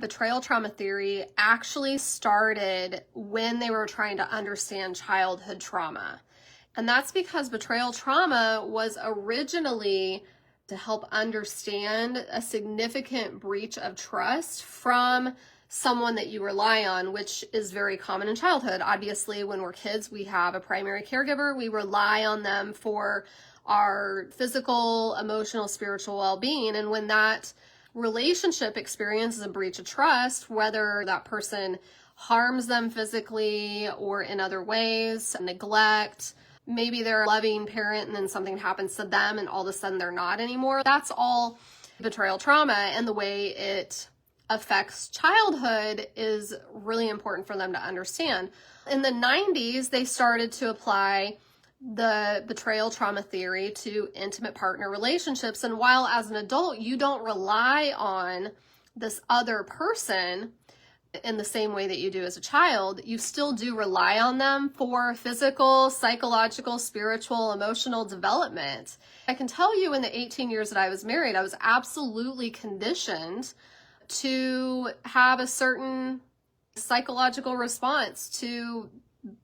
Betrayal trauma theory actually started when they were trying to understand childhood trauma. And that's because betrayal trauma was originally to help understand a significant breach of trust from someone that you rely on, which is very common in childhood. Obviously, when we're kids, we have a primary caregiver. We rely on them for our physical, emotional, spiritual well-being. And when that relationship experiences a breach of trust, whether that person harms them physically or in other ways, neglect, maybe they're a loving parent and then something happens to them and all of a sudden they're not anymore. That's all betrayal trauma, and the way it affects childhood is really important for them to understand. In the 90s, they started to apply the betrayal trauma theory to intimate partner relationships. And while as an adult, you don't rely on this other person in the same way that you do as a child, you still do rely on them for physical, psychological, spiritual, emotional development. I can tell you in the 18 years that I was married, I was absolutely conditioned to have a certain psychological response to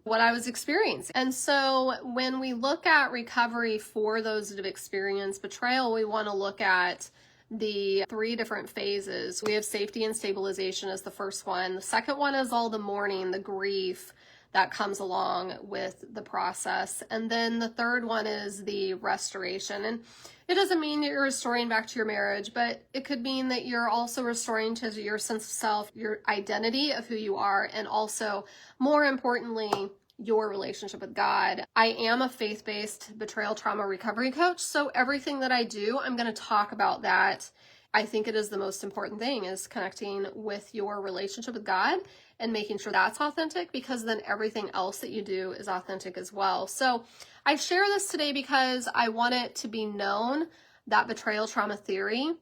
what I was experiencing. And so when we look at recovery for those that have experienced betrayal, we want to look at the 3 different phases. We have safety and stabilization as the first one. The second one is all the mourning, the grief that comes along with the process. And then the third one is the restoration. And it doesn't mean that you're restoring back to your marriage, but it could mean that you're also restoring to your sense of self, your identity of who you are, and also, more importantly, your relationship with God. I am a faith-based betrayal trauma recovery coach, so everything that I do, I'm going to talk about that. I think it is the most important thing, is connecting with your relationship with God and making sure that's authentic, because then everything else that you do is authentic as well. So I share this today because I want it to be known that betrayal trauma theory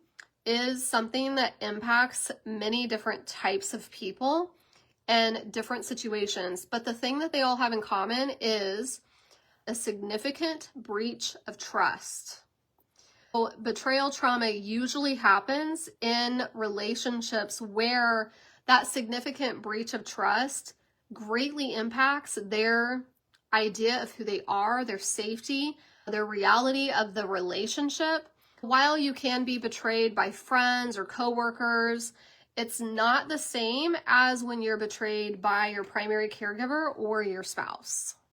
is something that impacts many different types of people and different situations. But the thing that they all have in common is a significant breach of trust. So betrayal trauma usually happens in relationships where that significant breach of trust greatly impacts their idea of who they are, their safety, their reality of the relationship. While you can be betrayed by friends or coworkers, it's not the same as when you're betrayed by your primary caregiver or your spouse.